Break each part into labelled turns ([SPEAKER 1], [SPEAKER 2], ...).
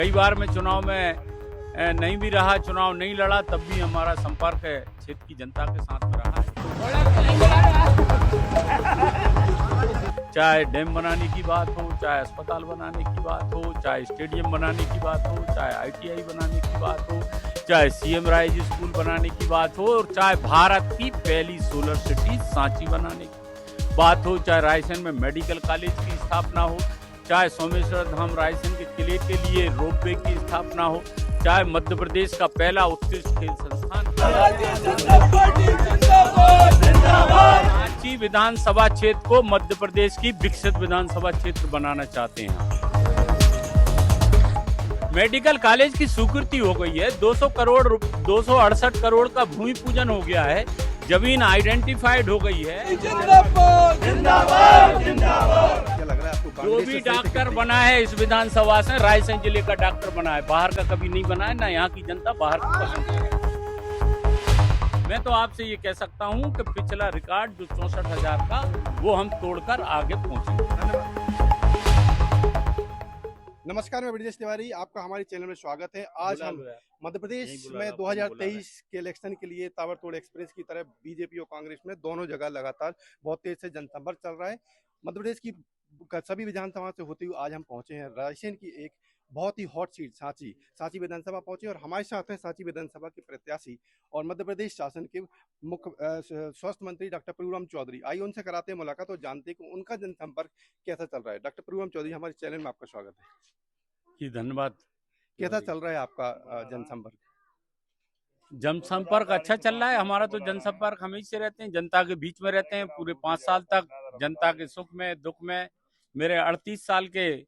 [SPEAKER 1] कई बार मैं चुनाव में नहीं भी रहा, चुनाव नहीं लड़ा, तब भी हमारा संपर्क क्षेत्र की जनता के साथ में रहा है। चाहे डैम बनाने की बात हो, चाहे अस्पताल बनाने की बात हो, चाहे स्टेडियम बनाने की बात हो, चाहे ITI बनाने की बात हो, चाहे CM राइज स्कूल बनाने की बात हो, और चाहे भारत की पहली सोलर सिटी सांची बनाने की बात हो, चाहे रायसेन में मेडिकल कॉलेज की स्थापना हो, चाहे सोमेश्वर धाम रायसेन के किले के लिए रोपवे की स्थापना हो, चाहे मध्य प्रदेश का पहला उत्कृष्ट खेल संस्थान सांची विधानसभा क्षेत्र को मध्य प्रदेश की विकसित विधानसभा क्षेत्र बनाना चाहते हैं। मेडिकल कॉलेज की स्वीकृति हो गई है, 268 करोड़ का भूमि पूजन हो गया है, जमीन आइडेंटिफाइड हो गई है। जो भी डॉक्टर बना है इस विधानसभा से रायसेन जिले का डॉक्टर बना है, बाहर का कभी नहीं बना है, ना यहाँ की जनता बाहर को पसंद है। मैं तो आपसे ये कह सकता हूँ कि पिछला रिकॉर्ड जो 64,000 का, वो हम तोड़कर आगे पहुंचेंगे।
[SPEAKER 2] नमस्कार, मैं ब्रजेश तिवारी, आपका हमारे चैनल में स्वागत है। आज हम मध्य प्रदेश में 2023 के इलेक्शन के लिए ताबड़तोड़ एक्सप्रेस की तरह बीजेपी और कांग्रेस में दोनों जगह लगातार बहुत तेज से जनसंपर्क चल रहा है। मध्य प्रदेश की सभी विधानसभा से होते हुए आज हम पहुंचे हैं रायसेन की एक बहुत ही हॉट सीट सांची विधानसभा पहुंचे, और हमारे साथ हैं सांची विधानसभा के प्रत्याशी और मध्य प्रदेश शासन के मुख्य स्वास्थ्य मंत्री डॉक्टर प्रभुराम चौधरी। आइए उनसे कराते हैं मुलाकात और जानते हैं कि उनका जनसंपर्क कैसा चल रहा है। डॉक्टर प्रभुराम चौधरी, हमारे चैनल में आपका स्वागत है
[SPEAKER 1] जी। धन्यवाद।
[SPEAKER 2] कैसा चल रहा है आपका जनसंपर्क?
[SPEAKER 1] जनसंपर्क अच्छा चल रहा है। हमारा तो जनसंपर्क हमेशा रहते हैं, जनता के बीच में रहते हैं पूरे 5 साल तक, जनता के सुख में दुख में। मेरे 38 साल के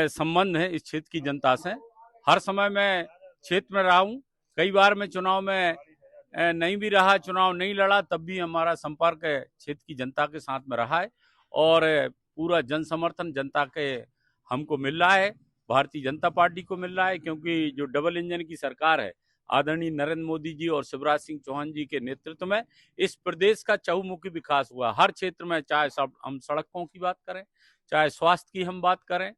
[SPEAKER 1] संबंध है इस क्षेत्र की जनता से। हर समय मैं क्षेत्र में रहा हूँ। कई बार मैं चुनाव में नहीं भी रहा, चुनाव नहीं लड़ा, तब भी हमारा संपर्क क्षेत्र की जनता के साथ में रहा है, और पूरा जन समर्थन जनता के हमको मिल रहा है, भारतीय जनता पार्टी को मिल रहा है, क्योंकि जो डबल इंजन की सरकार है आदरणीय नरेंद्र मोदी जी और शिवराज सिंह चौहान जी के नेतृत्व में, इस प्रदेश का चहुमुखी विकास हुआ हर क्षेत्र में। चाहे हम सड़कों की बात करें, चाहे स्वास्थ्य की हम बात करें,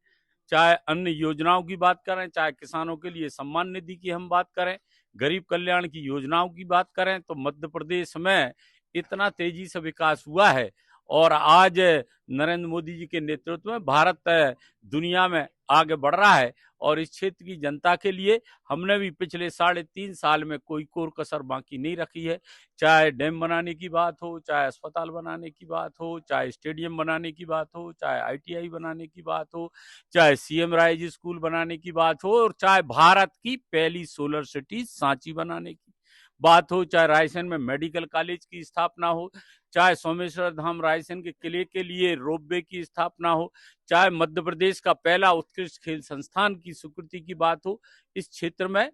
[SPEAKER 1] चाहे अन्य योजनाओं की बात करें, चाहे किसानों के लिए सम्मान निधि की हम बात करें, गरीब कल्याण की योजनाओं की बात करें, तो मध्य प्रदेश में इतना तेजी से विकास हुआ है। और आज नरेंद्र मोदी जी के नेतृत्व में भारत दुनिया में आगे बढ़ रहा है, और इस क्षेत्र की जनता के लिए हमने भी पिछले 3.5 साल में कोई कोर कसर बाकी नहीं रखी है। चाहे डैम बनाने की बात हो, चाहे अस्पताल बनाने की बात हो, चाहे स्टेडियम बनाने की बात हो, चाहे ITI बनाने की बात हो, चाहे CM राइज स्कूल बनाने की बात हो, और चाहे भारत की पहली सोलर सिटी सांची बनाने की बात हो, चाहे रायसेन में मेडिकल कॉलेज की स्थापना हो, चाहे सोमेश्वर धाम रायसेन के किले के लिए रोपवे की स्थापना हो, चाहे मध्य प्रदेश का पहला उत्कृष्ट खेल संस्थान की स्वीकृति की बात हो। इस क्षेत्र में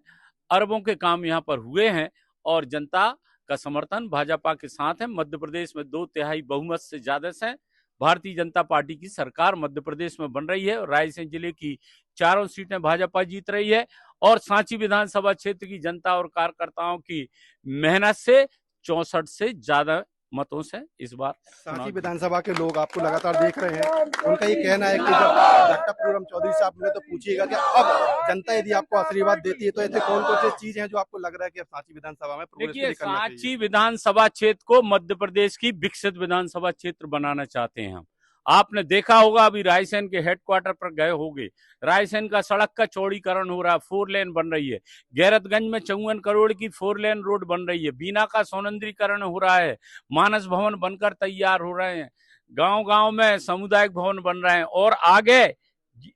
[SPEAKER 1] अरबों के काम यहाँ पर हुए हैं, और जनता का समर्थन भाजपा के साथ है। मध्य प्रदेश में 2/3 बहुमत से ज्यादा से भारतीय जनता पार्टी की सरकार मध्य प्रदेश में बन रही है, और रायसेन जिले की 4 सीटें भाजपा जीत रही है, और सांची विधानसभा क्षेत्र की जनता और कार्यकर्ताओं की मेहनत से 64 से ज्यादा मतों से इस बार
[SPEAKER 2] सांची विधानसभा के लोग आपको लगातार देख रहे हैं। उनका ये कहना है कि जब डॉक्टर प्रभुराम चौधरी साहब ने तो पूछिएगा कि अब जनता यदि आपको आशीर्वाद देती है तो ऐसे कौन कौन सी चीज हैं जो आपको लग रहा है कि सांची विधानसभा में
[SPEAKER 1] देखिए, सांची विधानसभा क्षेत्र को मध्य प्रदेश की विकसित विधानसभा क्षेत्र बनाना चाहते हैं हम। आपने देखा होगा, अभी रायसेन के हेडक्वार्टर पर गए होंगे, रायसेन का सड़क का चौड़ीकरण हो रहा है, 4 लेन बन रही है। गैरतगंज में 54 करोड़ की 4 लेन रोड बन रही है। बीना का सौंदर्यीकरण हो रहा है, मानस भवन बनकर तैयार हो रहे हैं, गांव-गांव में सामुदायिक भवन बन रहे हैं, और आगे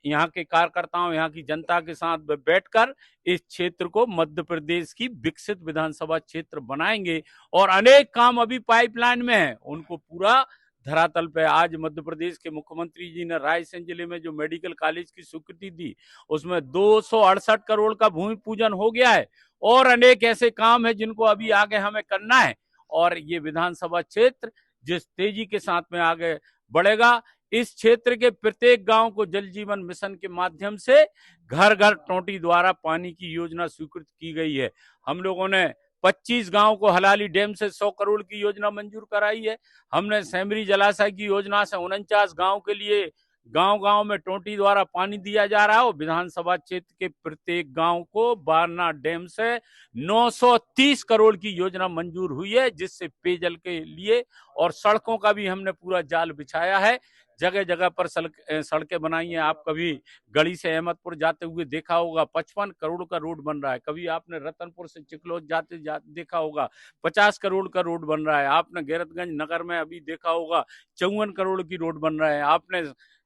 [SPEAKER 1] यहाँ के कार्यकर्ताओं, यहाँ की जनता के साथ बैठकर इस क्षेत्र को मध्य प्रदेश की विकसित विधानसभा क्षेत्र बनाएंगे। और अनेक काम अभी पाइपलाइन में है, उनको पूरा धरातल पे। आज मध्य प्रदेश के मुख्यमंत्री जी ने रायसेन जिले में जो मेडिकल कॉलेज की स्वीकृति दी, उसमें 268 करोड़ का भूमि पूजन हो गया है, और अनेक ऐसे काम है जिनको अभी आगे हमें करना है। और ये विधानसभा क्षेत्र जिस तेजी के साथ में आगे बढ़ेगा, इस क्षेत्र के प्रत्येक गांव को जल जीवन मिशन के माध्यम से घर घर टोंटी द्वारा पानी की योजना स्वीकृत की गई है। हम लोगों ने 25 गांव को हलाली डैम से 100 करोड़ की योजना मंजूर कराई है। हमने सेमरी जलाशय की योजना से 49 गांव के लिए गांव-गांव में टोंटी द्वारा पानी दिया जा रहा है और विधानसभा क्षेत्र के प्रत्येक गांव को बारना डैम से 930 करोड़ की योजना मंजूर हुई है, जिससे पेयजल के लिए और सड़कों का भी हमने पूरा जाल बिछाया है। जगह जगह पर सड़कें बनाई हैं। आप कभी गढ़ी से अहमदपुर जाते हुए देखा होगा 55 करोड़ का रोड बन रहा है। कभी आपने रतनपुर से चिकलोद जाते देखा होगा 50 करोड़ का रोड बन रहा है। आपने गैरतगंज नगर में अभी देखा होगा 54 करोड़ की रोड बन रहा है। आपने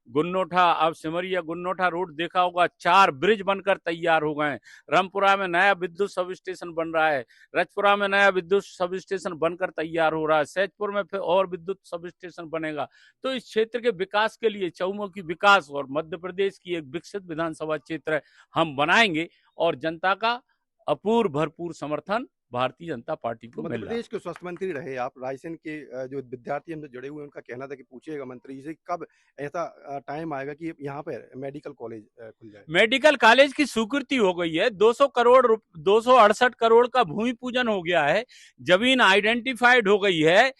[SPEAKER 1] गुन्नोठा अब सिमरिया गुन्नोठा रोड देखा होगा, 4 ब्रिज बनकर तैयार हो गए हैं। रामपुरा में नया विद्युत सब स्टेशन बन रहा है। रजपुरा में नया विद्युत सब स्टेशन बनकर तैयार हो रहा है। सैदपुर में फिर और विद्युत सब स्टेशन बनेगा। तो इस क्षेत्र के विकास के लिए चहुमुखी विकास और मध्य प्रदेश की एक विकसित विधानसभा क्षेत्र हम बनाएंगे और जनता का अपूर्व भरपूर समर्थन भारतीय जनता पार्टी को
[SPEAKER 2] मध्य
[SPEAKER 1] मिल रहा है।
[SPEAKER 2] प्रदेश के स्वास्थ्य मंत्री रहे आप, रायसेन के जो विद्यार्थी हमसे जुड़े हुए हैं, उनका कहना था कि पूछिएगा मंत्री से कब ऐसा टाइम आएगा कि यहाँ पे मेडिकल कॉलेज खुल जाए।
[SPEAKER 1] मेडिकल कॉलेज की स्वीकृति हो गई है। 268 करोड़ का भूमि पूजन हो गया है। जमीन आइडेंटिफाइड हो गई है।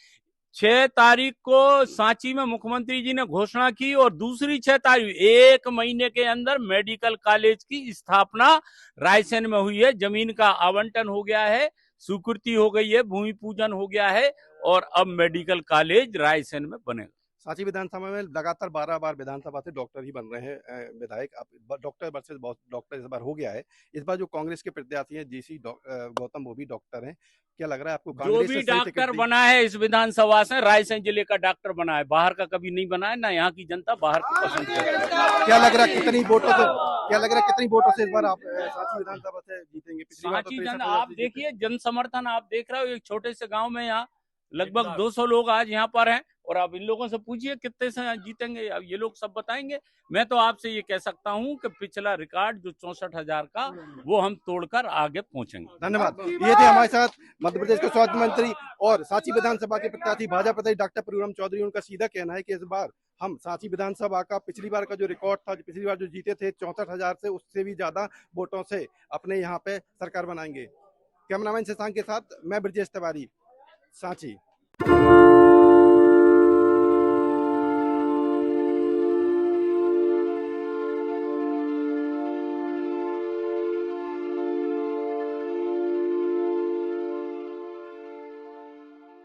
[SPEAKER 1] 6 तारीख को सांची में मुख्यमंत्री जी ने घोषणा की और दूसरी 6 तारीख 1 महीने के अंदर मेडिकल कॉलेज की स्थापना रायसेन में हुई है। जमीन का आवंटन हो गया है, स्वीकृति हो गई है, भूमि पूजन हो गया है और अब मेडिकल कॉलेज रायसेन में बनेगा।
[SPEAKER 2] सांची विधानसभा में लगातार 12 बार विधानसभा से डॉक्टर ही बन रहे हैं विधायक। अब डॉक्टर वर्सेस डॉक्टर इस बार हो गया है। इस बार जो कांग्रेस के प्रत्याशी हैं जीसी गौतम, वो भी डॉक्टर हैं। क्या लग रहा है आपको
[SPEAKER 1] जो
[SPEAKER 2] कांग्रेस
[SPEAKER 1] भी
[SPEAKER 2] से सही टिकट
[SPEAKER 1] डॉक्टर बना है इस विधानसभा से रायसेन जिले का डॉक्टर बना है, बाहर का कभी नहीं बना है। ना यहाँ की जनता बाहर को पसंद करती है।
[SPEAKER 2] क्या लग रहा है कितनी वोटों से इस बार आप सांची विधानसभा से जीतेंगे? पिछली बार तो
[SPEAKER 1] सांची
[SPEAKER 2] 63,000
[SPEAKER 1] जन आप
[SPEAKER 2] से जीते।
[SPEAKER 1] देखिए जन समर्थन आप देख रहे हो। एक छोटे से गांव में यहाँ लगभग 200 लोग आज यहाँ पर हैं और आप इन लोगों से पूछिए कितने से जीतेंगे, अब ये लोग सब बताएंगे। मैं तो आपसे ये कह सकता हूँ कि पिछला रिकॉर्ड जो 64,000 का वो हम तोड़कर आगे पहुंचेंगे।
[SPEAKER 2] धन्यवाद। ये थे हमारे साथ मध्य प्रदेश के स्वास्थ्य मंत्री और सांची विधानसभा के प्रत्याशी भाजपा प्रत्याशी डॉक्टर प्रभुराम चौधरी। उनका सीधा कहना है कि इस बार हम सांची विधानसभा का पिछली बार का जो रिकॉर्ड था, पिछली बार जो जीते थे 64,000 से, उससे भी ज्यादा वोटों से अपने यहाँ पे सरकार बनाएंगे। कैमरामैन शशांक के साथ मैं ब्रजेश तिवारी, सांची।